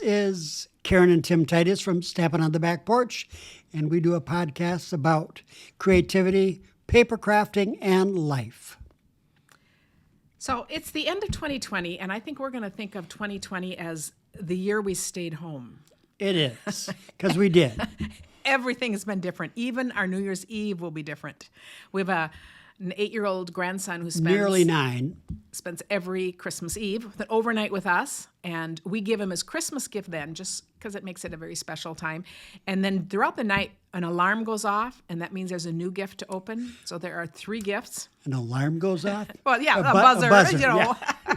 Is Karen and Tim Titus from Stepping on the Back Porch, and we do a podcast about creativity, paper crafting, and life. So it's the end of 2020, and I think we're going to think of 2020 as the year we stayed home. It is, because we did. Everything has been different. Even our New Year's Eve will be different. We have an 8-year-old grandson who Nearly 9. spends every Christmas Eve overnight with us, and we give him his Christmas gift then, just because it makes it a very special time. And then throughout the night, an alarm goes off, and that means there's a new gift to open. So there are 3 gifts. An alarm goes off? Well, yeah, a buzzer, you know. Yeah.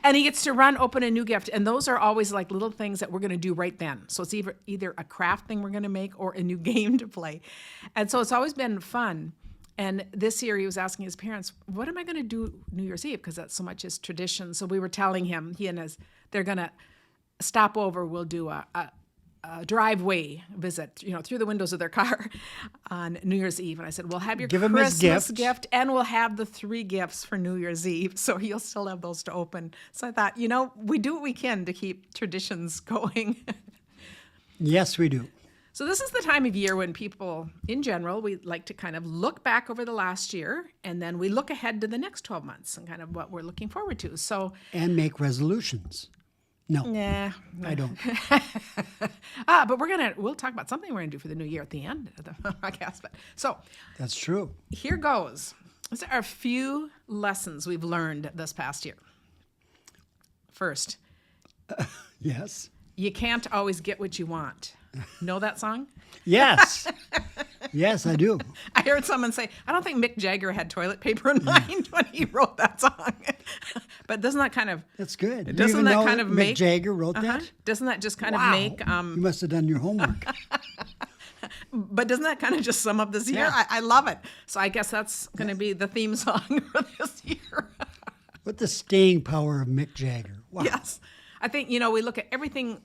And he gets to run, open a new gift. And those are always like little things that we're going to do right then. So it's either a craft thing we're going to make or a new game to play. And so it's always been fun. And this year he was asking his parents, what am I going to do New Year's Eve? Because that's so much his tradition. So we were telling him, they're going to stop over. We'll do a driveway visit, through the windows of their car on New Year's Eve. And I said, we'll have your Give him his Christmas gift and we'll have the 3 gifts for New Year's Eve. So you'll still have those to open. So I thought, we do what we can to keep traditions going. Yes, we do. So this is the time of year when people, in general, we like to kind of look back over the last year, and then we look ahead to the next 12 months and kind of what we're looking forward to. So And make resolutions. No, nah, I don't. but we'll talk about something we're gonna do for the new year at the end of the podcast. But so That's true. here goes. These are a few lessons we've learned this past year. First, Yes. you can't always get what you want. Know that song? Yes. Yes, I do. I heard someone say, I don't think Mick Jagger had toilet paper in mind when he wrote that song. But doesn't that kind of... That's good. Do you Doesn't even that know kind of Mick make... Jagger wrote that? Doesn't that just kind of Wow. make... You must have done your homework. But doesn't that kind of just sum up this year? Yeah. I love it. So I guess that's going to be the theme song for this year. What the staying power of Mick Jagger. Wow. Yes. I think, we look at everything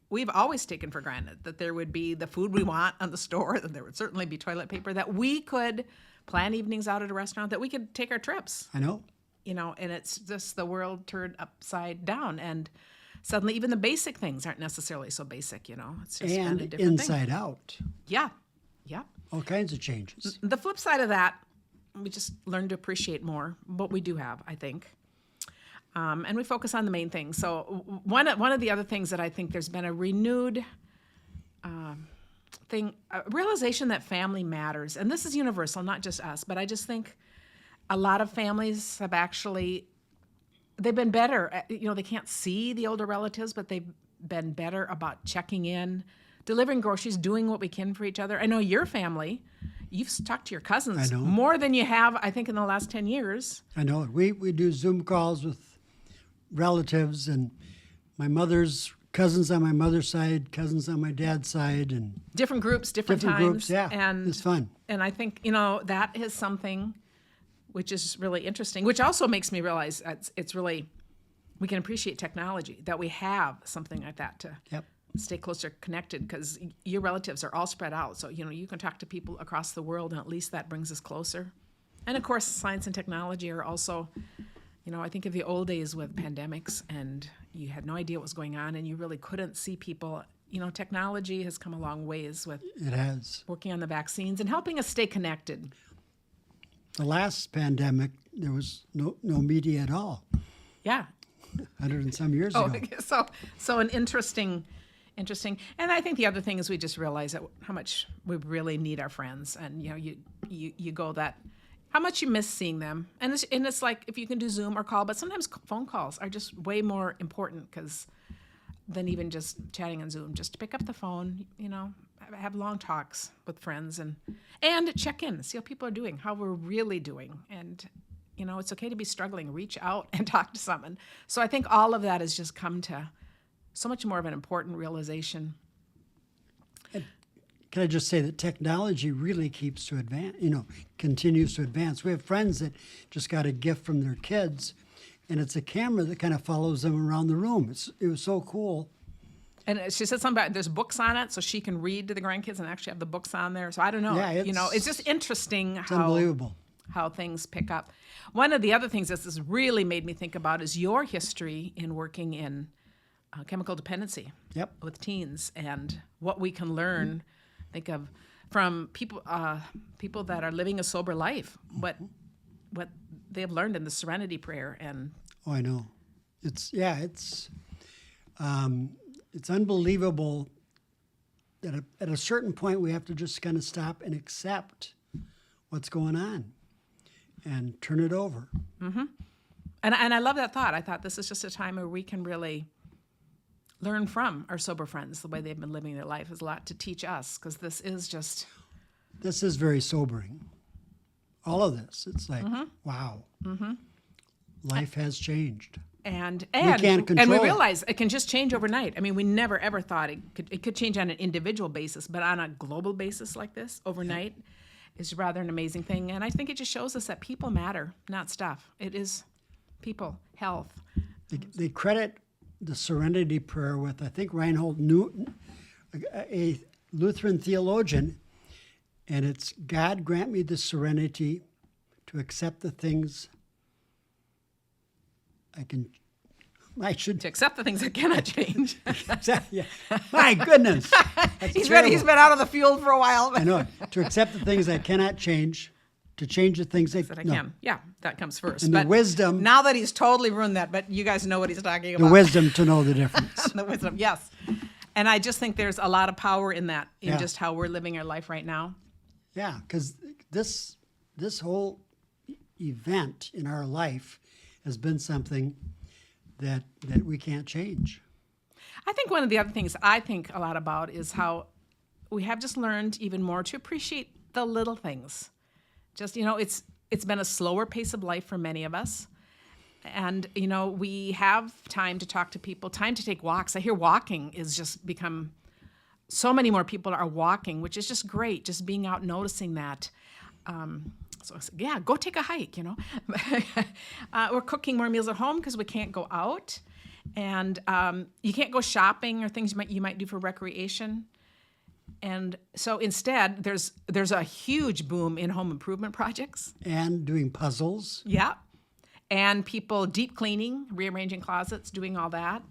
we've always taken for granted, that there would be the food we want on the store, that there would certainly be toilet paper, that we could plan evenings out at a restaurant, that we could take our trips, I know. and it's just the world turned upside down. And suddenly even the basic things aren't necessarily so basic, It's just kind of a And different inside thing. out. Yeah. Yeah. All kinds of changes. The flip side of that, we just learn to appreciate more what we do have, I think. And we focus on the main things. So one of the other things that I think there's been a renewed realization that family matters. And this is universal, not just us. But I just think a lot of families have they've been better. They can't see the older relatives, but they've been better about checking in, delivering groceries, doing what we can for each other. I know your family, you've talked to your cousins I know. more than you have, I think, in the last 10 years. I know it. We do Zoom calls with relatives, and my mother's cousins on my mother's side, cousins on my dad's side, and Different groups, different times. groups. Yeah, And it's fun. And I think, that is something which is really interesting, which also makes me realize it's really, we can appreciate technology, that we have something like that to Yep. stay closer connected, because your relatives are all spread out. So, you can talk to people across the world, and at least that brings us closer. And of course, science and technology are also, I think of the old days with pandemics, and you had no idea what was going on, and you really couldn't see people. Technology has come a long ways with It has. working on the vaccines and helping us stay connected. The last pandemic, there was no media at all. Yeah. 100 and some years Oh, ago. so an interesting. And I think the other thing is we just realize that how much we really need our friends, and you go that. How much you miss seeing them. And it's like if you can do Zoom or call, but sometimes phone calls are just way more important than even just chatting on Zoom. Just to pick up the phone, have long talks with friends and check in, see how people are doing, how we're really doing. And, it's okay to be struggling. Reach out and talk to someone. So I think all of that has just come to so much more of an important realization. Can I just say that technology really keeps to advance, continues to advance. We have friends that just got a gift from their kids, and it's a camera that kind of follows them around the room. It was so cool. And she said something about there's books on it, so she can read to the grandkids and actually have the books on there. So I don't know. Yeah, it's just interesting It's unbelievable. how things pick up. One of the other things this has really made me think about is your history in working in chemical dependency Yep. with teens and what we can learn. Think of from people that are living a sober life, what they have learned in the Serenity Prayer. And Oh, I know. It's unbelievable that at a certain point we have to just kind of stop and accept what's going on and turn it over. and I love that thought. I thought this is just a time where we can really learn from our sober friends. The way they've been living their life is a lot to teach us, because this is very sobering. All of this, it's like, wow, life has changed. And can't control we it. realize it can just change overnight. I mean, we never ever thought it could change on an individual basis, but on a global basis like this, overnight, is rather an amazing thing. And I think it just shows us that people matter, not stuff. It is people, health. They credit the Serenity Prayer with, I think, Reinhold Newton, a Lutheran theologian, and it's, God grant me the serenity to accept the things I should To accept the things that cannot change. Yeah. My goodness. That's He's terrible. been out of the field for a while. I know. To accept the things I cannot change, to change the things That I can. Yeah, that comes first. And the but wisdom- Now that he's totally ruined that, but you guys know what he's talking The about. wisdom to know the difference. The wisdom, yes. And I just think there's a lot of power in that, in Yeah. just how we're living our life right now. Yeah, because this whole event in our life has been something that we can't change. I think one of the other things I think a lot about is how we have just learned even more to appreciate the little things. Just, it's been a slower pace of life for many of us. And, we have time to talk to people, time to take walks. I hear walking is just become, so many more people are walking, which is just great, just being out, noticing that. So I said, yeah, go take a hike, We're cooking more meals at home because we can't go out. And you can't go shopping or things you might do for recreation. And so instead, there's a huge boom in home improvement projects. And doing puzzles. Yeah. And people deep cleaning, rearranging closets, doing all that.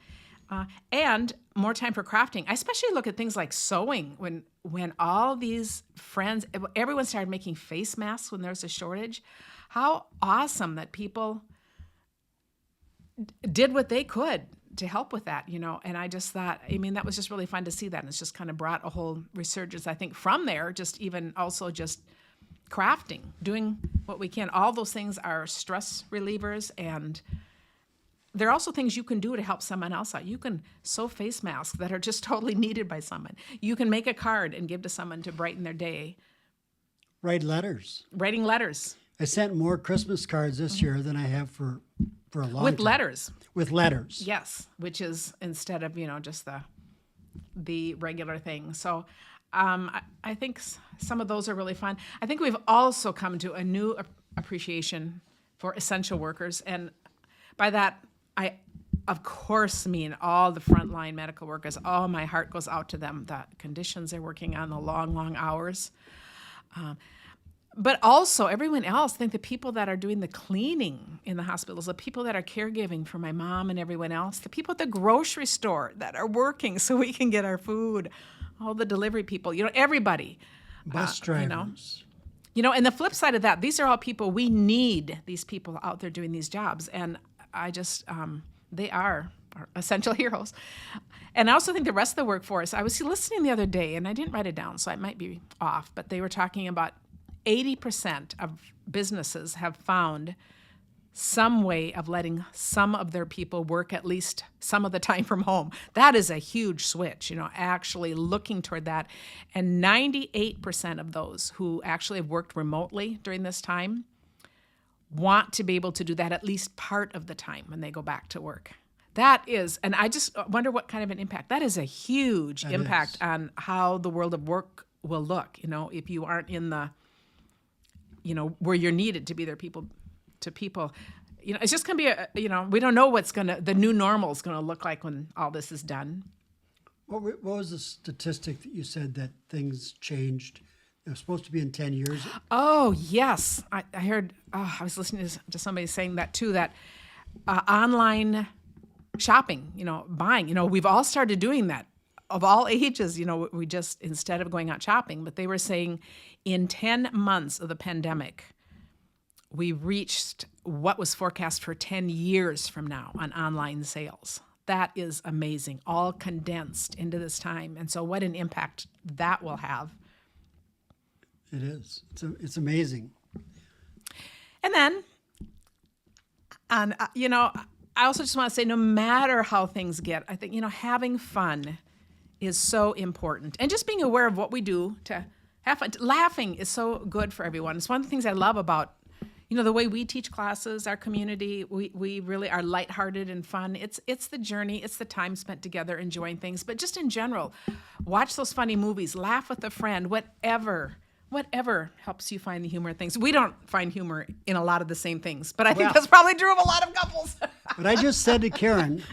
And more time for crafting. I especially look at things like sewing when all these friends, everyone started making face masks when there was a shortage. How awesome that people did what they could to help with that, And I just thought, that was just really fun to see that. And it's just kind of brought a whole resurgence, I think, from there, just even also just crafting, doing what we can. All those things are stress relievers, and there are also things you can do to help someone else out. You can sew face masks that are just totally needed by someone. You can make a card and give to someone to brighten their day. Write letters. Writing letters. I sent more Christmas cards this year than I have for a long time. With letters. With letters. Yes, which is instead of, just the regular thing. So I think some of those are really fun. I think we've also come to a new appreciation for essential workers. And by that, I, of course, mean all the frontline medical workers. Oh, my heart goes out to them, the conditions they're working on, the long, long hours. But also everyone else, I think the people that are doing the cleaning in the hospitals, the people that are caregiving for my mom and everyone else, the people at the grocery store that are working so we can get our food, all the delivery people, everybody. Bus drivers. And the flip side of that, these are all people, we need these people out there doing these jobs. And I just, they are our essential heroes. And I also think the rest of the workforce, I was listening the other day, and I didn't write it down, so I might be off, but they were talking about 80% of businesses have found some way of letting some of their people work at least some of the time from home. That is a huge switch, actually looking toward that. And 98% of those who actually have worked remotely during this time want to be able to do that at least part of the time when they go back to work. That is, and I just wonder what kind of an impact. That is a huge impact on how the world of work will look, if you aren't in the, where you're needed to be there to people. It's just going to be, we don't know the new normal is going to look like when all this is done. What was the statistic that you said that things changed? It was supposed to be in 10 years. Oh, yes. I heard, I was listening to somebody saying that too, that online shopping, buying. We've all started doing that of all ages. We just, instead of going out shopping, but they were saying in 10 months of the pandemic, we reached what was forecast for 10 years from now on online sales. That is amazing, all condensed into this time. And so what an impact that will have. It is. It's amazing. And then, I also just want to say, no matter how things get, I think, having fun is so important. And just being aware of what we do to have fun. Laughing is so good for everyone. It's one of the things I love about, the way we teach classes, our community. We really are lighthearted and fun. It's the journey. It's the time spent together enjoying things. But just in general, watch those funny movies, laugh with a friend, whatever helps you find the humor in things. We don't find humor in a lot of the same things, but I think that's probably true of a lot of couples. But I just said to Karen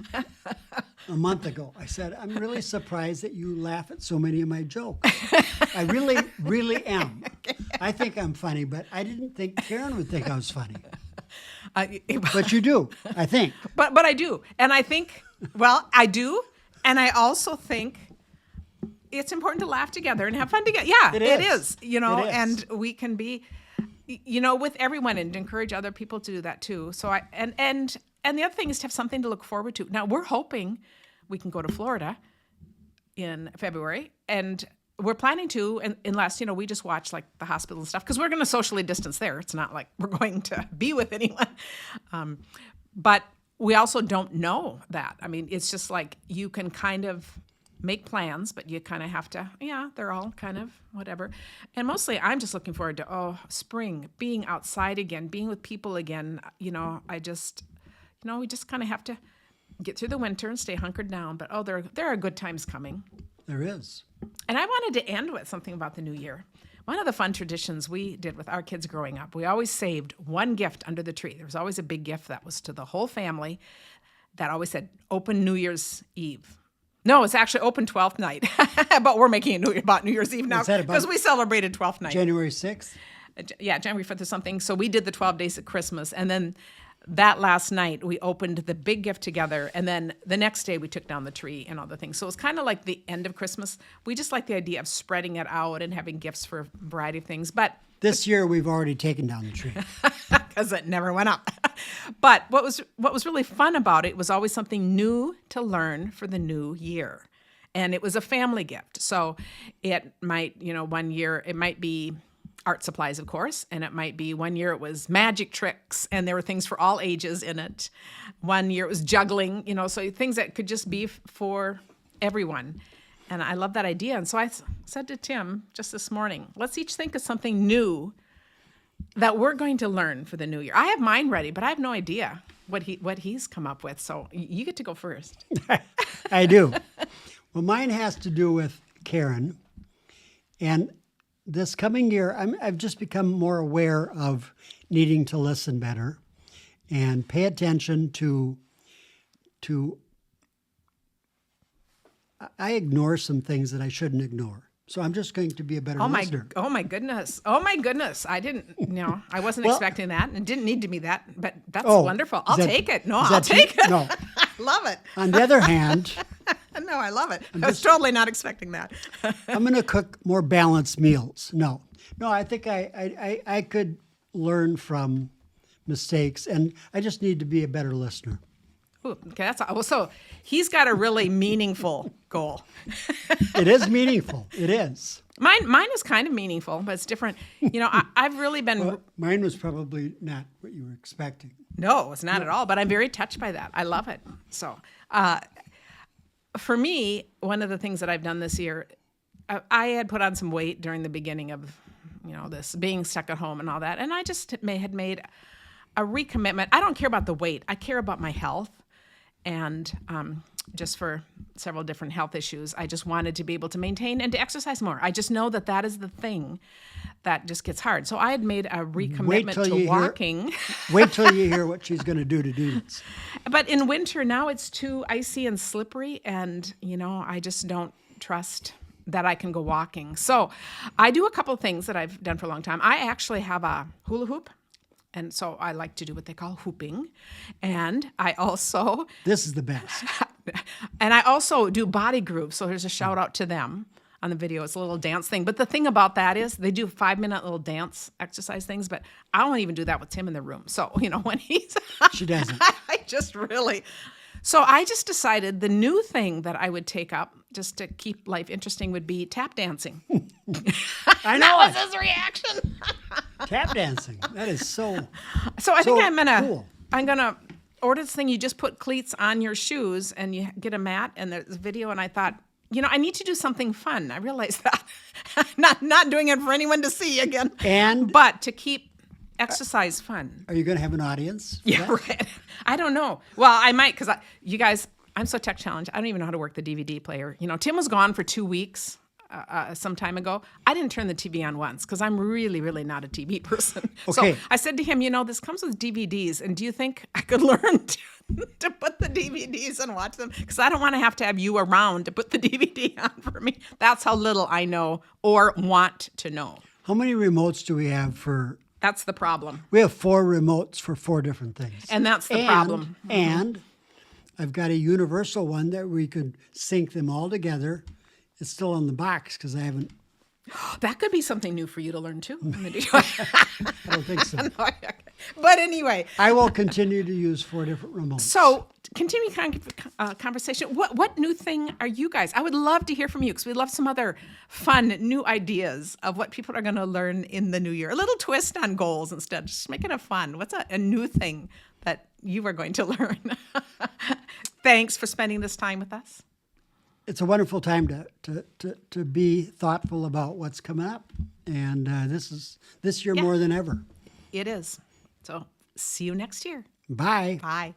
a month ago, I said, I'm really surprised that you laugh at so many of my jokes. I really, really am. I think I'm funny, but I didn't think Karen would think I was funny. But you do, I think. But I do. And I think, I do. And I also think it's important to laugh together and have fun together. Yeah, it is. It is. And we can be, with everyone and encourage other people to do that too. So and the other thing is to have something to look forward to. Now we're hoping we can go to Florida in February, and we're planning to, unless, we just watch like the hospital and stuff, because we're going to socially distance there. It's not like we're going to be with anyone. But we also don't know that. I mean, it's just like you can kind of make plans, but you kind of have to, they're all kind of whatever. And mostly I'm just looking forward to, spring, being outside again, being with people again. I just, we just kind of have to get through the winter and stay hunkered down. But, there are good times coming. There is. And I wanted to end with something about the new year. One of the fun traditions we did with our kids growing up, we always saved one gift under the tree. There was always a big gift that was to the whole family that always said, open New Year's Eve. No, it's actually open 12th night, but we're making it about New Year's Eve now because we celebrated 12th night. January 6th? Yeah, January 5th or something. So we did the 12 days of Christmas. And then that last night, we opened the big gift together. And then the next day, we took down the tree and all the things. So it was kind of like the end of Christmas. We just like the idea of spreading it out and having gifts for a variety of things. But this year, we've already taken down the tree. Because it never went up. But what was really fun about it was always something new to learn for the new year. And it was a family gift. So it might, one year it might be art supplies, of course, and it might be one year it was magic tricks, and there were things for all ages in it. One year it was juggling, so things that could just be for everyone. And I love that idea. And so I said to Tim just this morning, let's each think of something new that we're going to learn for the new year. I have mine ready, but I have no idea what he's come up with. So you get to go first. I do. Well, mine has to do with Karen. And this coming year, I've just become more aware of needing to listen better and pay attention to I ignore some things that I shouldn't ignore. So I'm just going to be a better listener. Oh my goodness. I wasn't expecting that, and it didn't need to be that, but that's wonderful. I'll take it. No, I'll take it. No. I love it. On the other hand, no, I love it. I was totally not expecting that. I'm going to cook more balanced meals. No, I think I could learn from mistakes, and I just need to be a better listener. Ooh, okay, so he's got a really meaningful goal. It is meaningful. It is. Mine is kind of meaningful, but it's different. I've really been. Well, mine was probably not what you were expecting. No, it's not at all. But I'm very touched by that. I love it. So, for me, one of the things that I've done this year, I had put on some weight during the beginning of, this being stuck at home and all that, and I just had made a recommitment. I don't care about the weight. I care about my health. And just for several different health issues, I just wanted to be able to maintain and to exercise more. I just know that is the thing that just gets hard. So I had made a recommitment to walking. Wait till you hear what she's going to do this. But in winter now it's too icy and slippery, and I just don't trust that I can go walking. So I do a couple things that I've done for a long time. I actually have a hula hoop And so I like to do what they call hooping. And I also This is the best. do body grooves. So there's a shout out to them on the video. It's a little dance thing. But the thing about that is they do 5-minute little dance exercise things, but I don't even do that with Tim in the room. So, when he's She doesn't. I just really. So I just decided the new thing that I would take up just to keep life interesting would be tap dancing. I know That it. was his reaction. Tap dancing. That is so. So I think cool. I'm gonna order this thing. You just put cleats on your shoes and you get a mat and there's a video. And I thought, I need to do something fun. I realized that not doing it for anyone to see again, but to keep exercise fun. Are you going to have an audience? for Yeah, that? right. I don't know. Well, I might because you guys, I'm so tech challenged. I don't even know how to work the DVD player. Tim was gone for 2 weeks some time ago. I didn't turn the TV on once because I'm really, really not a TV person. Okay. So I said to him, this comes with DVDs, and do you think I could learn to put the DVDs and watch them? Because I don't want to have you around to put the DVD on for me. That's how little I know or want to know. How many remotes do we have for? That's the problem. We have 4 remotes for 4 different things. And that's the problem. And I've got a universal one that we could sync them all together. It's still in the box because I haven't. That could be something new for you to learn too. I don't think so. But anyway, I will continue to use 4 different remotes. so continue conversation. What new thing are you guys? I would love to hear from you because we'd love some other fun new ideas of what people are going to learn in the new year. A little twist on goals instead. Just make it fun. What's a new thing that you are going to learn? Thanks for spending this time with us. It's a wonderful time to be thoughtful about what's coming up, and this year more than ever. It is. So see you next year. Bye. Bye.